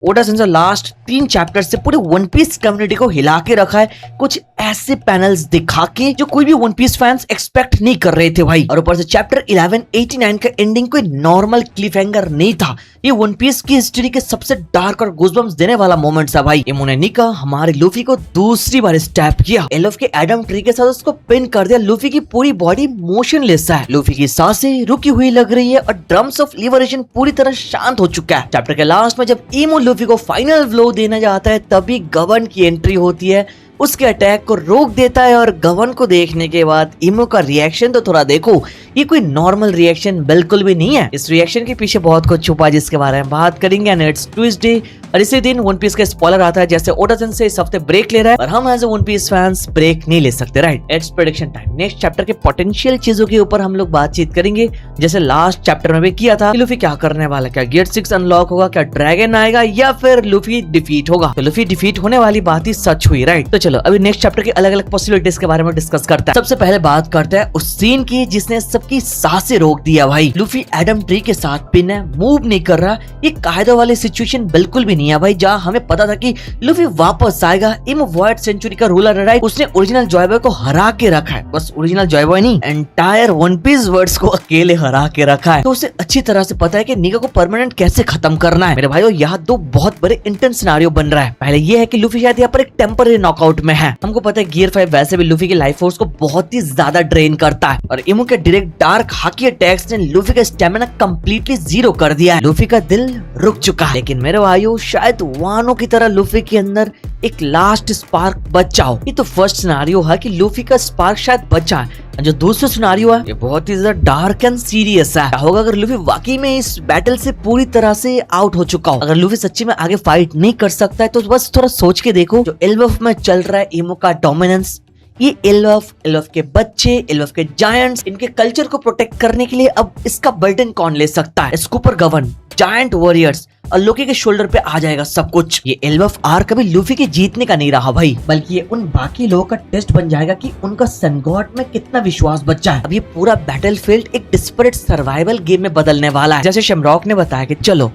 Voda sensor last 3 chapter से पूरे one piece community को हिला के रखा है, कुछ ऐसे पैनल्स दिखा के जो कोई भी वन पीस फैंस एक्सपेक्ट नहीं कर रहे थे भाई। और ऊपर से चैप्टर 1189 का एंडिंग कोई नॉर्मल क्लिफ हैंगर नहीं था, ये वन पीस की हिस्ट्री के सबसे डार्क और गूज़बम्प्स देने वाला मोमेंट था भाई। इन्होंने निका हमारे लूफी को दूसरी बार स्टैप किया, एलफ के एडम ट्री के साथ उसको पिन कर दिया। लूफी की पूरी बॉडी मोशनलेस है, लूफी की सांसें रुकी हुई लग रही है और ड्रम्स ऑफ लिबरेशन पूरी तरह शांत हो चुका है। चैप्टर के लास्ट में जब ईमो लूफी को फाइनल ब्लो देना जाता है तभी गवन की एंट्री होती है, उसके अटैक को रोक देता है। और गवन को देखने के बाद इमो का रिएक्शन तो थोड़ा देखो, ये कोई नॉर्मल रिएक्शन बिल्कुल भी नहीं है। इस रिएक्शन के पीछे बहुत कुछ छुपा है जिसके बारे में बात करेंगे। एंड इट्स ट्यूसडे और इसी दिन वन पीस का स्पॉइलर आता है जैसे ओडा सेंसेई इस हफ्ते ब्रेक ले रहा है और हम as a One Piece fans break नहीं ले सकते, right. It's prediction time. Next chapter के पोटेंशियल चीजों के ऊपर हम लोग बातचीत करेंगे, जैसे लास्ट चैप्टर में भी किया था। लूफी क्या करने वाला, क्या गेट 6 अनलॉक होगा, क्या ड्रैगन आएगा या फिर लूफी डिफीट होगा। तो लूफी डिफीट होने वाली बात ही सच हुई, राइट। तो चलो अभी नेक्स्ट चैप्टर की अलग अलग पॉसिबिलिटीज के बारे में डिस्कस करते हैं। सबसे पहले बात करते हैं उस सीन की जिसने सबकी सांसें रोक दिया भाई। लूफी एडम ट्री के साथ पिन है, मूव नहीं कर रहा। ये कायदे वाली सिचुएशन बिल्कुल भी नहीं है भाई, जहाँ हमें पता था कि लूफी वापस आएगा। इमो वॉइड सेंचुरी का रूलर है, राइट। उसने ओरिजिनल जॉय बॉय को हरा के रखा है, बस ओरिजिनल जॉय बॉय नहीं, एंटायर वन पीस वर्ड्स को अकेले हरा के रखा है। तो उसे अच्छी तरह से पता है कि निगा को परमानेंट कैसे खत्म करना है। मेरे भाइयों यहाँ दो बहुत बड़े इंटेंस सिनेरियो बन रहा है। पहले ये है कि लूफी शायद यहाँ पर एक टेम्पररी नॉकआउट में है। हमको पता है गियर 5 वैसे भी लूफी की लाइफ फोर्स को बहुत ही ज्यादा ड्रेन करता है और इमो के डायरेक्ट डार्क हाकी अटैक्स ने लूफी का स्टेमिना कंप्लीटली जीरो कर दिया है। लूफी का दिल रुक चुका है, लेकिन मेरे भाइयों शायद वानो की तरह लूफी के अंदर एक लास्ट स्पार्क बच जाओ। ये तो फर्स्ट सिनेरियो है कि लूफी का स्पार्क शायद बचा है। जो दूसरा सिनेरियो है ये बहुत ही ज्यादा डार्क एंड सीरियस है। क्या होगा अगर लूफी वाकई में इस बैटल से पूरी तरह से आउट हो चुका हो। अगर लूफी सच्ची में आगे फाइट नहीं कर सकता है तो बस थोड़ा सोच के देखो, जो एल्बफ में चल रहा है इमो का डोमिनेंस, ये एल्फ के बच्चे, एल्फ के जायंट्स, इनके कल्चर को प्रोटेक्ट करने के लिए अब इसका बर्डन कौन ले सकता है। स्कूपर गवन, जायंट वॉरियर्स और लोकी के शोल्डर पे आ जाएगा सब कुछ। ये एल्फ आर कभी लूफी के जीतने का नहीं रहा भाई, बल्कि ये उन बाकी लोगों का टेस्ट बन जाएगा कि उनका सन गॉड में कितना विश्वास बचा है। अब ये पूरा बैटलफील्ड एक डिस्परेट सर्वाइवल गेम में बदलने वाला है। जैसे शमरॉक ने बताया कि चलो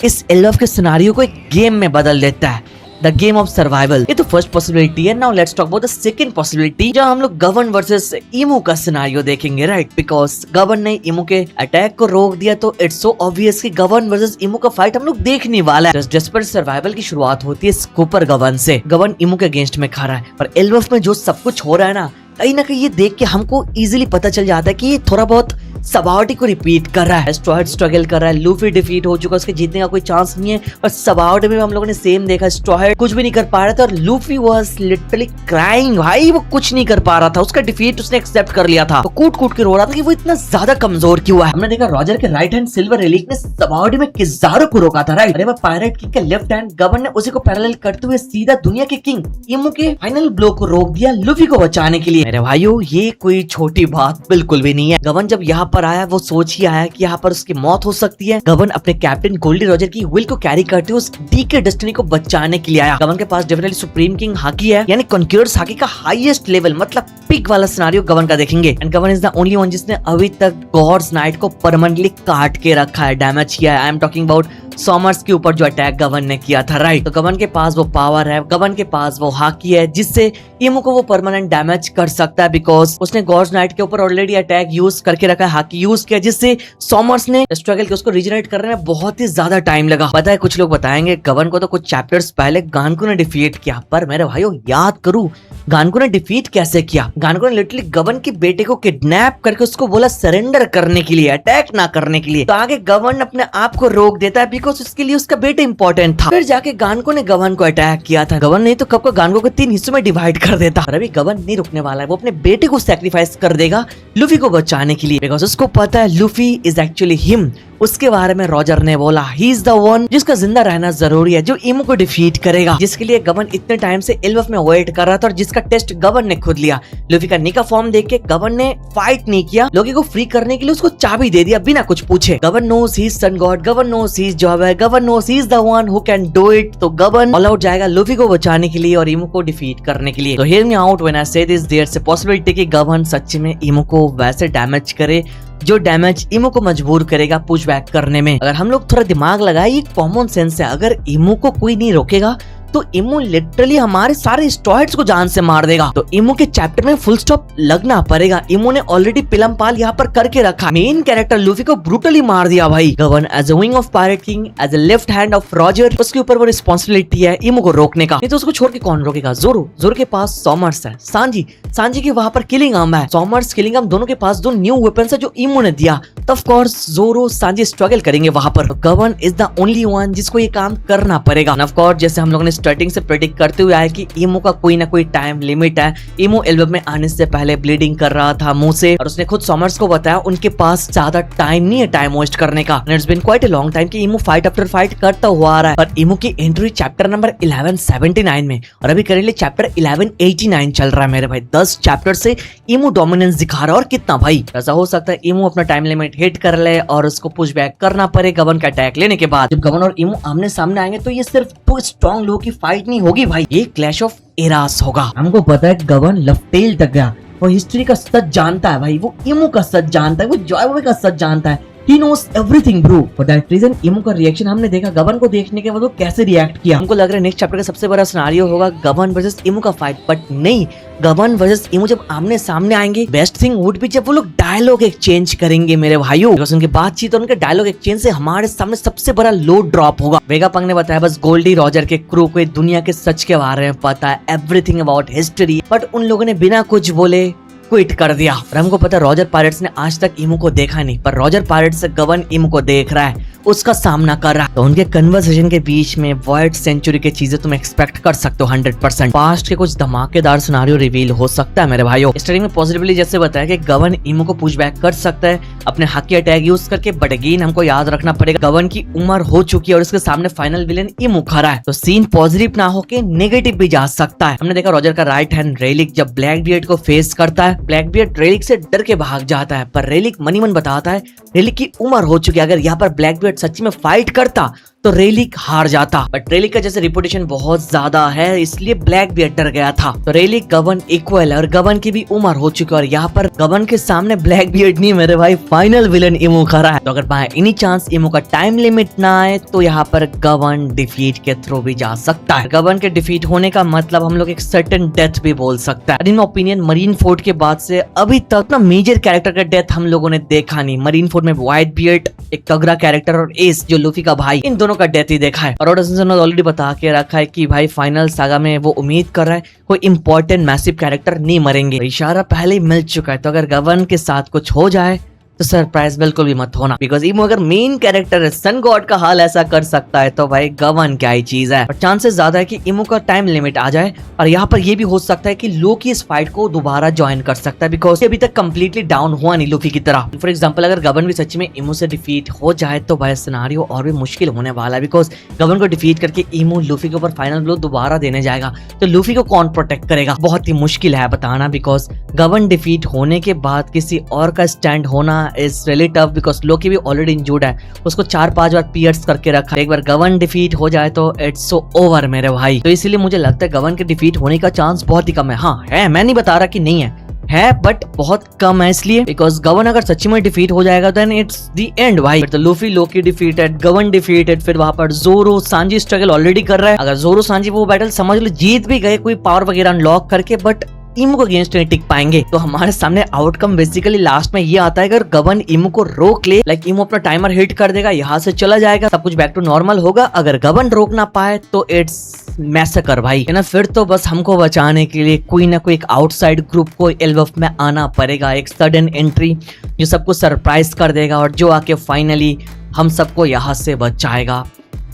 इस एल्फ के सिनेरियो को एक गेम में बदल देता है, द गेम ऑफ सर्वाइवल। ये तो फर्स्ट पॉसिबिलिटी है। Now let's talk about the second possibility, जहां हम लोग गवन वर्सेस इमो का सिनेरियो देखेंगे, राइट। बिकॉज गवन ने इमो के अटैक को रोक दिया तो इट्स सो ऑब्वियस कि गवन वर्सेस इमो का फाइट हम लोग देखने वाला है। डेस्परेट सर्वाइवल की शुरुआत होती है स्कूपर गवन से। गवन इमो के अगेंस्ट में खड़ा है और एल्फ में जो सब कुछ हो रहा है ना कहीं ये देख के हमको इजीली पता चल जाता है कि ये थोड़ा बहुत सबावटी को रिपीट कर रहा है। स्ट्रॉयड स्ट्रगल कर रहा है, लूफी डिफीट हो चुका है, उसके जीतने का कोई चांस नहीं है। और सबावटी में हम लोगों ने सेम देखा, स्ट्रॉयड कुछ भी नहीं कर पा रहा था और लूफी वाज लिटरली क्राइंग भाई, वो कुछ नहीं कर पा रहा था। उसका डिफीट उसने एक्सेप्ट कर लिया था, तो कूट कूट के रो रहा था कि वो इतना ज्यादा कमजोर क्यों है। हमने देखा रॉजर के राइट हैंड सिल्वर रिलीक ने सबावटी में किजारो को रोका था, राइट। अरे वो पायरेट किंग के लेफ्ट हैंड गवन ने उसी को पैरेलल करते हुए सीधा दुनिया के किंग इमो के फाइनल ब्लो को रोक दिया लूफी को बचाने के लिए। मेरे भाइयों ये कोई छोटी बात बिल्कुल भी नहीं है। गवन जब यहाँ पर आया वो सोच ही आया कि यहाँ पर उसकी मौत हो सकती है। गवन अपने कैप्टन गोल्डी रॉजर की विल को कैरी करते हुए उस डी के डेस्टिनी को बचाने के लिए आया। गवन के पास डेफिनेटली सुप्रीम किंग हाकी है, यानी कॉन्क्यूरर्स हाकी का हाईएस्ट लेवल, मतलब पिक वाला सिनेरियो गवन का देखेंगे। एंड गवन इज द ओनली वन जिसने अभी तक गॉड्स नाइट को परमानेंटली काट के रखा है, डैमेज किया है। I am talking about Somers के ऊपर जो अटैक गवन ने किया था, राइट। तो गवन के पास वो पावर है, गवन के पास वो हाकी है जिससे इमो को वो परमानेंट डैमेज कर सकता है। बिकॉज उसने गॉड्स नाइट के ऊपर ऑलरेडी अटैक यूज करके रखा है, हाकी यूज किया, जिससे सॉमर्स ने स्ट्रगल किया, उसको रिजनरेट करने में बहुत ही ज्यादा टाइम लगा। पता है कुछ लोग बताएंगे गवन को तो कुछ चैप्टर्स पहले गानकू ने डिफीट किया, पर मेरे भाइयों याद करूं गानकू ने डिफीट कैसे किया। गानकू ने लिटरली गवन के बेटे को किडनैप करके उसको बोला सरेंडर करने के लिए, अटैक ना करने के लिए। तो आगे गवन अपने आप को रोक देता है बिकॉज उसके लिए उसका बेटा इंपॉर्टेंट था। फिर जाके गानकू ने गवन को अटैक किया था। गवन नहीं तो कब को गानकू को 3 हिस्सों में डिवाइड कर देता। और अभी गवन नहीं रुकने वाला है, वो अपने बेटे को सैक्रिफाइस कर देगा लूफी को बचाने के लिए, बिकॉज उसको पता है लूफी इज एक्चुअली हिम। उसके बारे में रॉजर ने बोला ही इज द वन जिसका जिंदा रहना जरूरी है, जो इमो को डिफीट करेगा, जिसके लिए गवन इतने टाइम से एल्फ में वेट कर रहा था और जिसका टेस्ट गवन ने खुद लिया। लूफी का निका फॉर्म देख के गवन ने फाइट नहीं किया, लोगी को फ्री करने के लिए उसको चाबी दे दिया बिना कुछ पूछे। Gaban knows he is sun god, Gaban knows he is jobber, Gaban knows he is the one who can do it. तो गवन ऑल आउट जाएगा लूफी को बचाने के लिए और इमो को डिफीट करने के लिए। तो hear me out when I say this, there is a possibility कि गवन सच्ची में इमो को वैसे डैमेज करे जो डैमेज इमो को मजबूर करेगा पुश बैक करने में। अगर हम लोग थोड़ा दिमाग लगाए, ये कॉमन सेंस है, अगर इमो को कोई नहीं रोकेगा तो इमो लिटरली हमारे सारे स्टॉयर्स को जान से मार देगा। तो इमो के चैप्टर में फुल स्टॉप लगना पड़ेगा। इमो ने ऑलरेडी पिलम पाल यहाँ पर करके रखा। मेन कैरेक्टर लूफी को ब्रूटली मार दिया भाई। Gaban as a wing of pirate king, as a left hand of Roger, उसके ऊपर वो रिस्पॉन्सिबिलिटी है इमो को रोकने का। नहीं तो उसको छोड़ के कौन रोकेगा? जोरो के पास सॉमर्स है, सांजी की वहाँ पर किलिंग आर्म है। सॉमर्स किलिंग आर्म दोनों के पास दो न्यू वेपन्स है जो इमो ने दिया। तो ऑफ कोर्स जोरो सांजी स्ट्रगल करेंगे वहाँ पर। Govern is the only one जिसको ये काम करना पड़ेगा। ऑफ कोर्स जैसे हम लोगों ने स्टार्टिंग से प्रेडिक्ट करते हुए आए कि इमो का कोई ना कोई टाइम लिमिट है। इमो एल्बम में आने से पहले ब्लीडिंग कर रहा था मुंह से, और उसने खुद सॉमर्स को बताया उनके पास ज्यादा टाइम नहीं है टाइम वेस्ट करने का। It's been quite a long time कि इमो फाइट आफ्टर फाइट करता हुआ आ रहा है। पर इमो की एंट्री चैप्टर नंबर 1179 में, और अभी करेंटली चैप्टर 1189 चल रहा है मेरे भाई। 10 चैप्टर से इमो डोमिनेंस दिखा रहा है। और कितना भाई, ऐसा हो सकता है इमो अपना टाइम लिमिट हिट कर ले और उसको पुश बैक करना पड़े गवन का अटैक लेने के बाद। जब गवन और इमो आमने सामने आएंगे तो ये सिर्फ दो स्ट्रॉन्ग लोगों की फाइट नहीं होगी भाई, ये क्लैश ऑफ एरास होगा। हमको पता है गवन लफटेल तक गया, वो हिस्ट्री का सच जानता है भाई, वो इमो का सच जानता है, वो जॉय का सच जानता है। He knows everything bro. For that reason इमो का रिएक्शन हमने देखा। गवन को देखने के बाद वो कैसे रिएक्ट किया। हमको लग रहा है नेक्स्ट चैप्टर का सबसे बड़ा सिनेरियो होगा गवन वर्सेस इमो का फाइट, बट नहीं, गवन वर्सेस इमो जब आमने सामने आएंगे, बेस्ट थिंग वुड बी जब वो लोग डायलॉग एक्सचेंज करेंगे मेरे भाइयों। उनकी बातचीत और उनके डायलॉग एक्सचेंज से हमारे सामने सबसे बड़ा लोड ड्रॉप होगा। वेगापंक ने बताया बस गोल्डी रॉजर के क्रू को दुनिया के सच के बारे में पता है, एवरीथिंग अबाउट हिस्ट्री, बट उन लोगों ने बिना कुछ बोले क्विट कर दिया। और हमको पता है रॉजर पायरेट्स ने आज तक इमो को देखा नहीं, पर रॉजर पायरेट्स से गवन इमो को देख रहा है, उसका सामना कर रहा है। तो उनके कन्वर्सेशन के बीच में वॉइड सेंचुरी की चीजें तुम एक्सपेक्ट कर सकते हो 100%। पास्ट के कुछ धमाकेदार सिनेरियो रिवील हो सकता है मेरे भाइयों। स्टार्टिंग में पॉसिबली जैसे बताया कि गवन इमो को पुश बैक कर सकता है अपने हकी अटैक यूज करके, बट अगेन हमको याद रखना पड़ेगा गवन की उम्र हो चुकी है और उसके सामने फाइनल विलेन इमो खड़ा है। तो सीन पॉजिटिव ना होके नेगेटिव भी जा सकता है। हमने देखा रॉजर का राइट हैंड रेलिक जब ब्लैक बियर्ड को फेस करता है, ब्लैक बियर्ड रेलिक से डर के भाग जाता है, पर रेलिक मनी मन बताता है रेलिक की उम्र हो चुकी है, अगर यहाँ पर ब्लैक बियर्ड सच्ची में फाइट करता तो रेलिक हार जाता। बट रेलिक का जैसे रिपुटेशन बहुत ज्यादा है इसलिए ब्लैक बियर्ड डर गया था। तो रेलिक गवन इक्वल है और गवन की भी उम्र हो चुकी है, और यहाँ पर गवन के सामने ब्लैक बियर्ड नहीं मेरे भाई, फाइनल विलन इमो खड़ा है। तो अगर बाय एनी चांस इमो का टाइम लिमिट ना आए तो यहाँ पर गवन डिफीट के थ्रू भी जा सकता है। गवन के डिफीट होने का मतलब हम लोग एक सर्टेन डेथ भी बोल सकता है। इन ओपिनियन मरीन फोर्ड के बाद से अभी तक ना मेजर कैरेक्टर का डेथ हम लोगों ने देखा नहीं। मरीन फोर्ड में व्हाइट बियर्ड, एक कगरा कैरेक्टर और एस जो लूफी का भाई, इन दोनों का डेथ ही देखा है। और ऑडियंस ने ऑलरेडी बता के रखा है कि भाई फाइनल सागा में वो उम्मीद कर रहा है कोई इंपॉर्टेंट मैसिव कैरेक्टर नहीं मरेंगे। इशारा पहले ही मिल चुका है। तो अगर गवन के साथ कुछ हो जाए तो सरप्राइज बिल्कुल भी मत होना, बिकॉज इमो अगर मेन कैरेक्टर है, सन गॉड का हाल ऐसा कर सकता है तो भाई गवन क्या ही चीज है। और चांसेस ज्यादा है कि इमो का टाइम लिमिट आ जाए, और यहाँ पर ये भी हो सकता है कि लोकी इस फाइट को दोबारा ज्वाइन कर सकता है, बिकॉज अभी तक कंप्लीटली डाउन हुआ नहीं लूफी की तरह। फॉर एग्जाम्पल अगर गवन भी सच्ची में इमो से डिफीट हो जाए तो भाई सिनेरियो और भी मुश्किल होने वाला है, बिकॉज गवन को डिफीट करके इमो लूफी के ऊपर फाइनल ब्लो दोबारा देने जाएगा तो लूफी को कौन प्रोटेक्ट करेगा? बहुत ही मुश्किल है बताना, बिकॉज गवन डिफीट होने के बाद किसी और का स्टैंड होना इज रियली टफ, बिकॉज लोकी भी ऑलरेडी इंजूर्ड है, उसको 4-5 बार पियर्स करके रखा है। एक बार गवन डिफीट हो जाए तो इट्स सो ओवर मेरे भाई। तो इसीलिए मुझे लगता है गवन के डिफीट होने का चांस बहुत ही कम है। हाँ है, मैं नहीं बता रहा कि नहीं है बट बहुत कम है, इसलिए बिकॉज गवन अगर सच्ची में डिफीट हो जाएगा देन इट्स द एंड भाई। तो लूफी लोकी डिफीटेड, गवन डिफीटेड, फिर वहां पर जोरो सांजी स्ट्रगल ऑलरेडी कर रहा है। अगर जोरो सांजी वो बैटल समझ लो जीत भी गए कोई पावर वगैरह अनलॉक करके, बट इमो को अगेंस्ट नहीं टिक पाएंगे। तो हमारे सामने आउटकम बेसिकली लास्ट में ये आता है, अगर गवन इमो को रोक ले, लाइक इमो अपना टाइमर हिट कर देगा, यहाँ से चला जाएगा, सब कुछ बैक टू नॉर्मल होगा। अगर गवन रोक ना पाए तो इट्स मैसेकर भाई, है ना। फिर तो बस हमको बचाने के लिए कोई ना कोई एक आउटसाइड ग्रुप को एल्बफ में आना पड़ेगा, एक सडन एंट्री जो सबको सरप्राइज कर देगा और जो आके फाइनली हम सबको यहाँ से बचाएगा।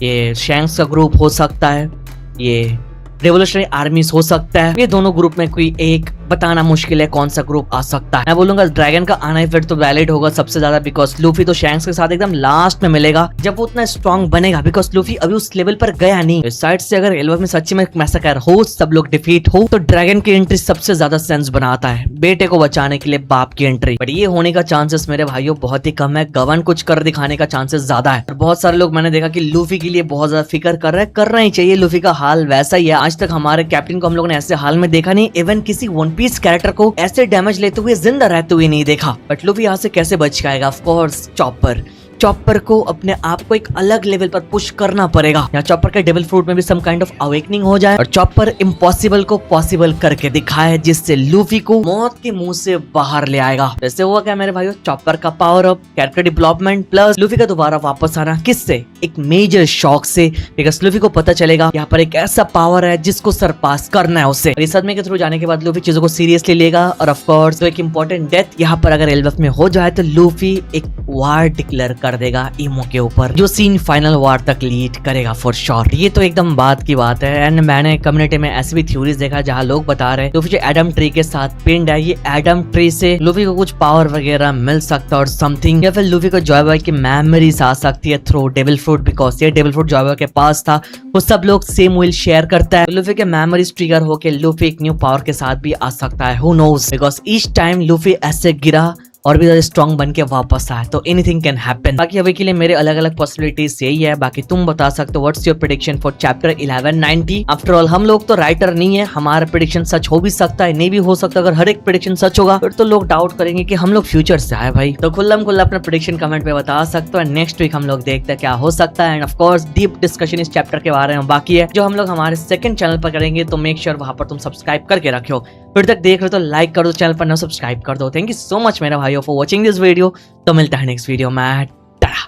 ये शैंक्स का ग्रुप हो सकता है, ये रेवोल्यूशनरी आर्मीज हो सकता है, ये दोनों ग्रुप में कोई एक बताना मुश्किल है कौन सा ग्रुप आ सकता है। मैं बोलूंगा ड्रैगन का आना ही फिर तो वैलिड होगा सबसे ज्यादा, बिकॉज लूफी तो शैंक्स के साथ एकदम लास्ट में मिलेगा जब वो उतना स्ट्रॉन्ग बनेगा, बिकॉज लूफी अभी उस लेवल पर गया नहीं। इस साइड से अगर एल्बम में सच्ची में मैसेकर हो, सब लोग डिफीट हो, तो ड्रैगन की एंट्री सबसे ज्यादा सेंस बनाता है, बेटे को बचाने के लिए बाप की एंट्री। बट ये होने का चांसेस मेरे भाइयों बहुत ही कम है, गवन कुछ कर दिखाने का चांसेस ज्यादा है। और बहुत सारे लोग मैंने देखा कि लूफी के लिए बहुत ज्यादा फिक्र कर रहे हैं, करना ही चाहिए, लूफी का हाल वैसा ही है। आज तक हमारे कैप्टन को हम लोगों ने ऐसे हाल में देखा नहीं, इवन किसी वन पीस कैरेक्टर को ऐसे डैमेज लेते हुए जिंदा रहते हुए नहीं देखा। बट लूफी यहाँ से कैसे बच जाएगा? ऑफ कोर्स चॉपर को अपने आप को एक अलग लेवल पर पुश करना पड़ेगा। यहाँ चॉपर के डेविल फ्रूट में भी सम काइंड ऑफ अवेकनिंग हो जाए और चॉपर इम्पॉसिबल को पॉसिबल करके दिखाए, जिससे लूफी को मौत के मुंह से बाहर ले आएगा। वैसे हुआ क्या मेरे भाइयों? चॉपर का power up, character development plus Luffy का दोबारा वापस आना। किससे? एक मेजर शॉक से, बिकॉज लूफी को पता चलेगा यहाँ पर एक ऐसा पावर है जिसको सरपास करना है उसे। इस सदमे के थ्रू जाने के बाद लूफी चीजों को सीरियसली लेगा और ऑफ कोर्स तो एक इम्पोर्टेंट डेथ यहाँ पर अगर एल्बफ में हो जाए तो लूफी एक वार डिक्लेयर कर देगा इमो के ऊपर, जो सीन फाइनल वार तक लीड करेगा फॉर श्योर। ये तो एकदम बात की बात है। एंड मैंने कम्युनिटी में ऐसी भी थ्योरीज देखा जहाँ लोग बता रहे हैं लूफी जो एडम ट्री के साथ पिंड है, ये एडम ट्री से लूफी को कुछ पावर वगैरह मिल सकता है और समथिंग, या फिर लूफी को जॉय बॉय की मेमोरीज आ सकती है थ्रू डेविल फ्रूट, बिकॉज ये डेविल फ्रूट जॉय बॉय के पास था, वो सब लोग सेम विल शेयर करता है। लूफी के मेमोरीज ट्रिगर होके लूफी एक न्यू पावर के साथ भी आ सकता है, who knows, because each time Luffy ऐसे गिरा और भी ज्यादा स्ट्रॉन्ग बन के वापस आए तो एनीथिंग कैन हैपन। बाकी अभी के लिए मेरे अलग अलग पॉसिबिलिटीज यही है। बाकी तुम बता सकते हो what's your prediction for chapter 1190। After all हम लोग तो राइटर नहीं है, हमारा प्रेडिक्शन सच हो भी सकता है, नहीं भी हो सकता। अगर हर एक प्रेडिक्शन सच होगा फिर तो लोग डाउट करेंगे कि हम लोग फ्यूचर से आए भाई। तो खुल्लम खुल्ला अपना प्रेडिक्शन कमेंट पे बता सकते हो। नेक्स्ट वीक हम लोग देखते हैं क्या हो सकता है। End of course deep discussion इस चैप्टर के बारे में बाकी है जो हम लोग हमारे सेकंड चैनल पर करेंगे, तो मेक श्योर वहां पर तुम सब्सक्राइब करके रखो। फिर तक देख रहे हो तो लाइक कर दो, चैनल पर ना सब्सक्राइब कर दो। थैंक यू सो मच मेरा भाइयों फॉर वॉचिंग दिस वीडियो। तो मिलता है नेक्स्ट वीडियो में।